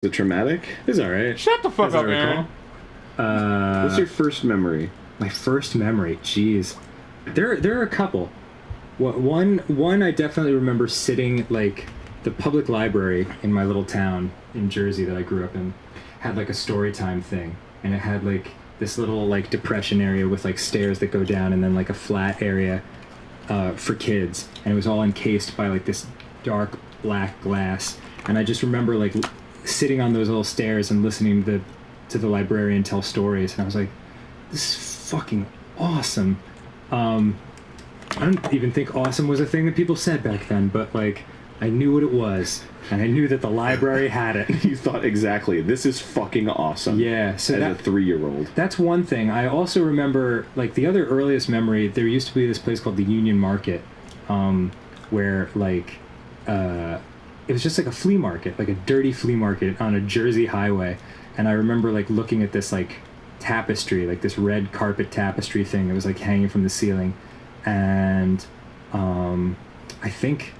it traumatic? It's all right. Shut the fuck As up, I recall. Aaron. What's your first memory? My first memory, jeez. There are a couple. One I definitely remember sitting, like, the public library in my little town in Jersey that I grew up in had like a story time thing, and it had like this little like depression area with like stairs that go down and then like a flat area for kids, and it was all encased by like this dark black glass. And I just remember like sitting on those little stairs and listening to the librarian tell stories, and I was like, this is fucking awesome. I don't even think awesome was a thing that people said back then, but like I knew what it was, and I knew that the library had it. You thought exactly, this is fucking awesome. Yeah, so as a 3-year-old. That's one thing. I also remember, like, the other earliest memory, there used to be this place called the Union Market, where, like, it was just like a flea market, like a dirty flea market on a Jersey highway. And I remember, like, looking at this, like, tapestry, like this red carpet tapestry thing that was, like, hanging from the ceiling. And I think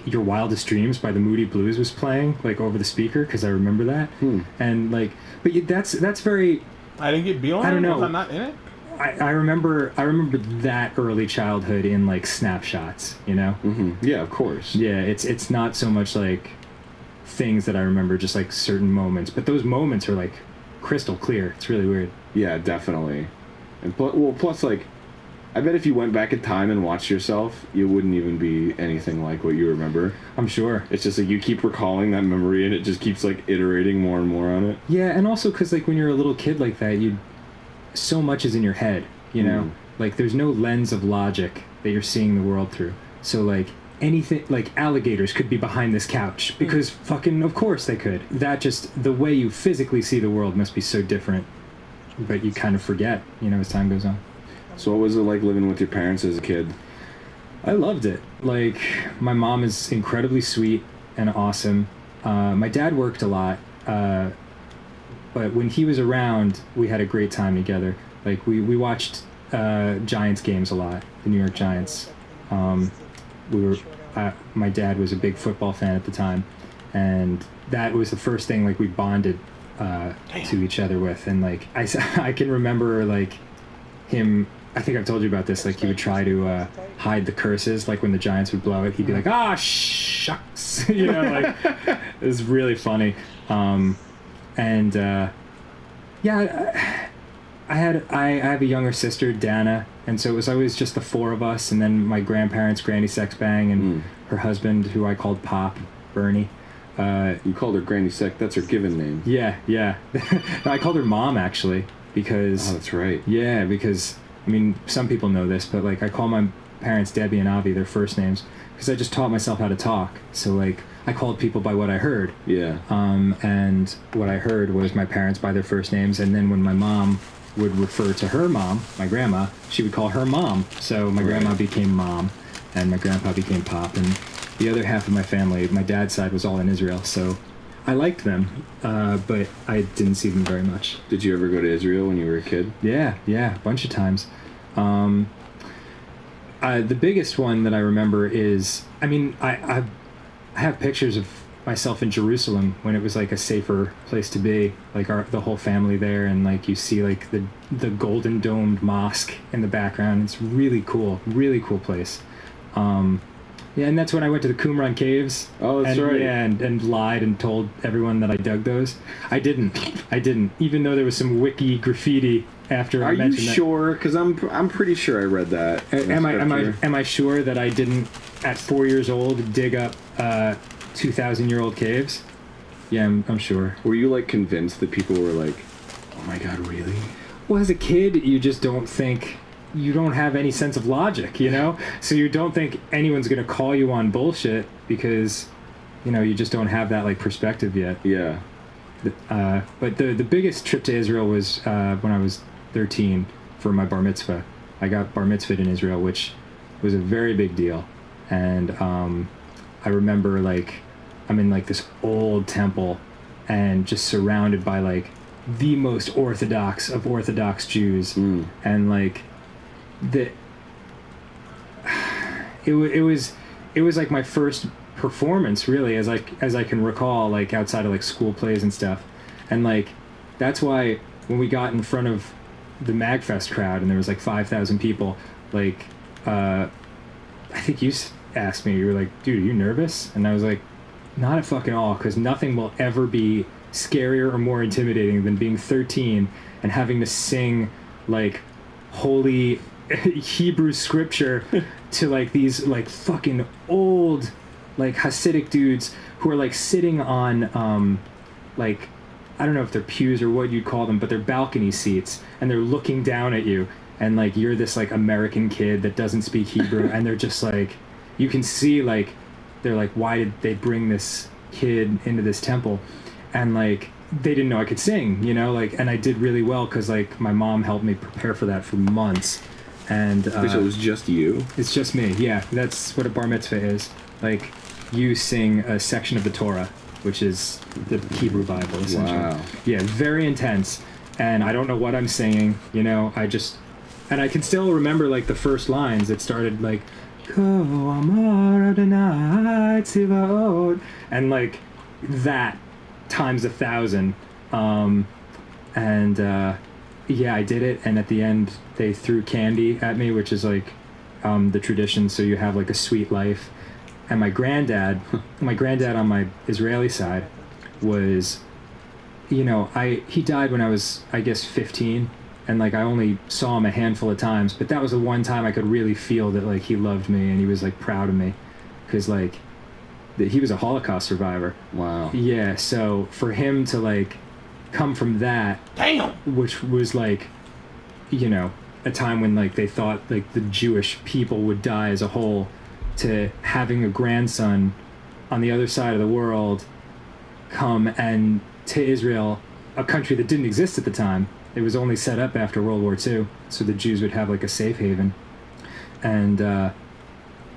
Your Wildest Dreams by the Moody Blues was playing, like, over the speaker, because I remember that. And, like, but that's very... I didn't get beat on it? I don't know. Was I not in it? I remember that early childhood in, like, snapshots, you know? Mm-hmm. Yeah, of course. Yeah, it's not so much, like, things that I remember, just, like, certain moments. But those moments are, like, crystal clear. It's really weird. Yeah, definitely. And plus, like, I bet if you went back in time and watched yourself, you wouldn't even be anything like what you remember. I'm sure. It's just like you keep recalling that memory and it just keeps like iterating more and more on it. Yeah, and also because like when you're a little kid like that, so much is in your head, you know? Like there's no lens of logic that you're seeing the world through. So like anything, like alligators could be behind this couch because fucking of course they could. That just, the way you physically see the world must be so different, but you kind of forget, you know, as time goes on. So what was it like living with your parents as a kid? I loved it. Like, my mom is incredibly sweet and awesome. My dad worked a lot, but when he was around, we had a great time together. Like, we watched Giants games a lot, the New York Giants. My dad was a big football fan at the time, and that was the first thing, like, we bonded to each other with. And, like, I can remember, like, him... I think I've told you about this. Like, he would try to hide the curses. Like, when the Giants would blow it, he'd be like, "Ah, shucks," you know. Like, it was really funny. Yeah, I have a younger sister, Dana, and so it was always just the four of us. And then my grandparents, Granny Sexbang, and her husband, who I called Pop, Bernie. You called her Granny Sex. That's her given name. Yeah. No, I called her Mom actually because. Oh, that's right. Yeah, because. I mean, some people know this, but, like, I call my parents Debbie and Avi, their first names, because I just taught myself how to talk. So, like, I called people by what I heard. Yeah. And what I heard was my parents by their first names, and then when my mom would refer to her mom, my grandma, she would call her Mom. So my grandma became Mom, and my grandpa became Pop, and the other half of my family, my dad's side, was all in Israel, so... I liked them, but I didn't see them very much. Did you ever go to Israel when you were a kid? Yeah, a bunch of times. The biggest one that I remember is, I mean, I have pictures of myself in Jerusalem when it was like a safer place to be, like the whole family there, and like you see like the golden domed mosque in the background. It's really cool place. Yeah, and that's when I went to the Qumran Caves. Oh, that's right. Yeah, and lied and told everyone that I dug those. I didn't. Even though there was some wiki graffiti after I mentioned that. Are you sure? Because I'm pretty sure I read that. Am I sure that I didn't, at 4 years old, dig up 2,000-year-old caves? Yeah, I'm sure. Were you, like, convinced that people were like, oh my god, really? Well, as a kid, you just don't think... You don't have any sense of logic, you know? So you don't think anyone's going to call you on bullshit because, you know, you just don't have that, like, perspective yet. Yeah. But the biggest trip to Israel was when I was 13 for my bar mitzvah. I got bar mitzvahed in Israel, which was a very big deal. And I remember, like, I'm in, like, this old temple and just surrounded by, like, the most Orthodox of Orthodox Jews. And, like... It was like my first performance, really, as I can recall, like outside of like school plays and stuff. And like that's why when we got in front of the Magfest crowd and there was like 5,000 people, like I think you asked me, you were like, dude, are you nervous? And I was like, not at fucking all, because nothing will ever be scarier or more intimidating than being 13 and having to sing like holy Hebrew scripture to like these like fucking old like Hasidic dudes who are like sitting on like, I don't know if they're pews or what you'd call them, but they're balcony seats, and they're looking down at you, and like you're this like American kid that doesn't speak Hebrew, and they're just like, you can see like they're like, why did they bring this kid into this temple? And like they didn't know I could sing, you know, like, and I did really well because like my mom helped me prepare for that for months. And So it was just you? it's just me. Yeah, that's what a bar mitzvah is. Like you sing a section of the Torah, which is the Hebrew Bible, essentially. Wow. Yeah, very intense. And I don't know what I'm singing, you know, and I can still remember like the first lines. It started like, Ko Amar Adonai Tzivaot, and like that times 1,000. Yeah, I did it, and at the end they threw candy at me, which is like the tradition, so you have like a sweet life. And my granddad on my Israeli side was, you know, he died when I was, I guess, 15, and like I only saw him a handful of times, but that was the one time I could really feel that like he loved me and he was like proud of me, because like he was a Holocaust survivor. Wow. Yeah, so for him to like come from that, Damn. which was like, you know, a time when like they thought like the Jewish people would die as a whole, to having a grandson on the other side of the world come and to Israel, a country that didn't exist at the time. It was only set up after World War II, so the Jews would have like a safe haven. And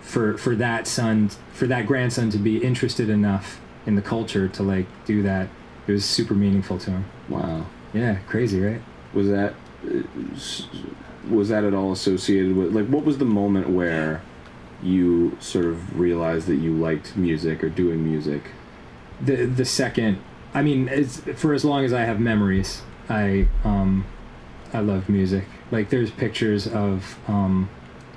for that grandson to be interested enough in the culture to like do that, it was super meaningful to him. Wow. Yeah, crazy, right? Was that at all associated with, like, what was the moment where you sort of realized that you liked music or doing music? The second, I mean, for as long as I have memories, I love music. Like there's pictures of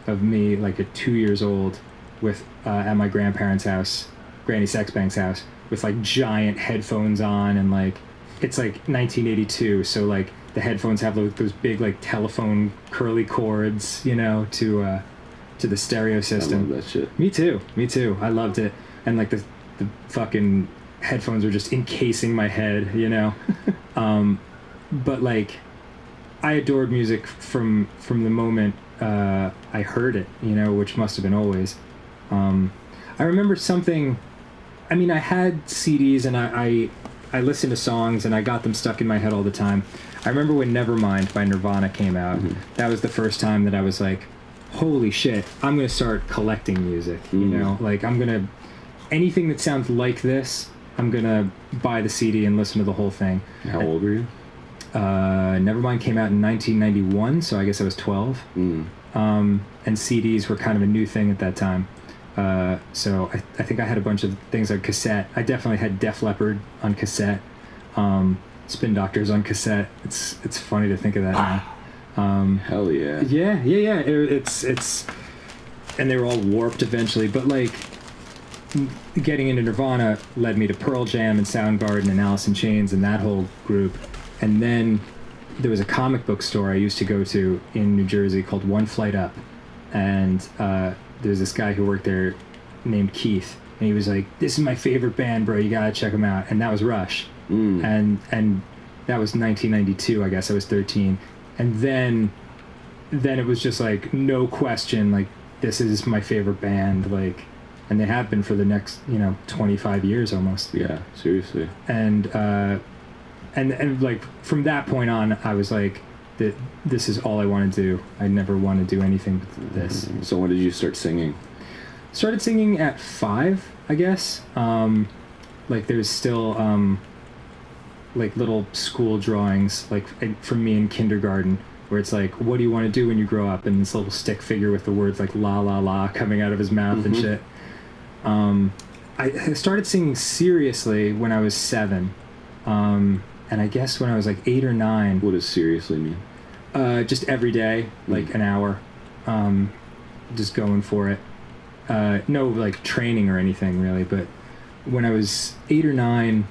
me like at 2 years old with at my grandparents' house, Granny Sexbank's house, with like giant headphones on, and like it's like 1982, so like the headphones have those big like telephone curly cords, you know, to the stereo system. I love that shit. Me too. I loved it, and like the fucking headphones were just encasing my head, you know. But like I adored music from the moment I heard it, you know, which must have been always. I remember something. I mean, I had CDs and I listened to songs and I got them stuck in my head all the time. I remember when Nevermind by Nirvana came out. Mm-hmm. That was the first time that I was like, holy shit, I'm going to start collecting music, you know? Like, anything that sounds like this, I'm going to buy the CD and listen to the whole thing. How old were you? Nevermind came out in 1991, so I guess I was 12. And CDs were kind of a new thing at that time. So I think I had a bunch of things on cassette. I definitely had Def Leppard on cassette, Spin Doctors on cassette. It's funny to think of that now. Hell yeah. Yeah. It's and they were all warped eventually, but like getting into Nirvana led me to Pearl Jam and Soundgarden and Alice in Chains and that whole group. And then there was a comic book store I used to go to in New Jersey called One Flight Up, and there's this guy who worked there named Keith, and he was like, "This is my favorite band, bro. You gotta check them out." And that was Rush. And that was 1992. I guess I was 13, and then it was just like no question, like this is my favorite band, like, and they have been for the next 25 years almost. Yeah, seriously. And like from that point on, I was like, this is all I want to do. I never want to do anything but this. So when did you start singing? Started singing at 5, I guess. Like there's still like little school drawings like from me in kindergarten, where it's like, what do you want to do when you grow up? And this little stick figure with the words like la la la coming out of his mouth and shit. I started singing seriously when I was 7, and I guess when I was like 8 or 9. What does seriously mean? Just every day, like an hour, just going for it. No like training or anything really, but when I was 8 or 9,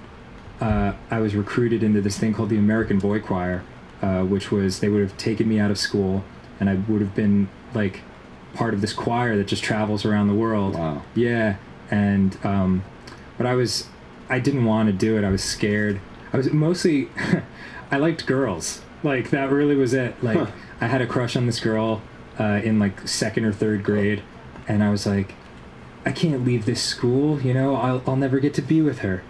I was recruited into this thing called the American Boy Choir, which was they would have taken me out of school, and I would have been like part of this choir that just travels around the world. Wow. Yeah, and but I didn't want to do it. I was scared. I was mostly I liked girls. Like that really was it. Like I had a crush on this girl in like 2nd or 3rd grade, and I was like, I can't leave this school, you know, I'll never get to be with her.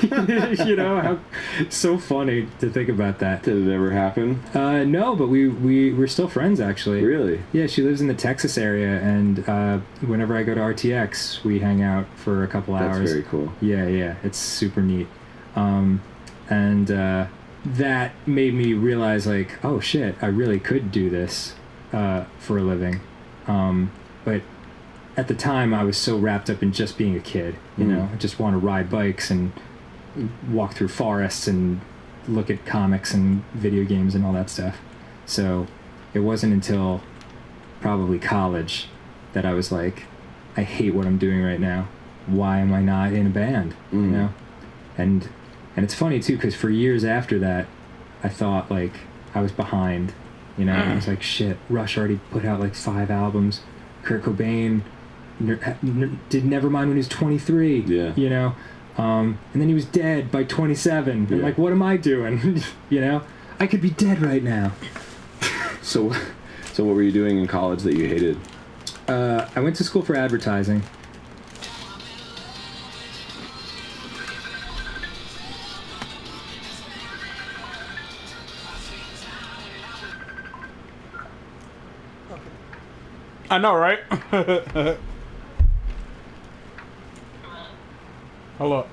You know, how so funny to think about that. Did it ever happen? No, but we're still friends actually. Really? Yeah, she lives in the Texas area, and whenever I go to RTX, we hang out for a couple hours. That's very cool. Yeah, it's super neat. And that made me realize like, oh shit, I really could do this for a living. But at the time, I was so wrapped up in just being a kid. You know, I just want to ride bikes and walk through forests and look at comics and video games and all that stuff. So it wasn't until probably college that I was like, I hate what I'm doing right now. Why am I not in a band? You know, and it's funny too because for years after that, I thought like I was behind. You know, I was like, shit. Rush already put out like 5 albums. Kurt Cobain did Nevermind when he was 23. Yeah. You know, and then he was dead by 27. Yeah. I'm like, what am I doing? You know, I could be dead right now. So what were you doing in college that you hated? I went to school for advertising. I know, right? Hello.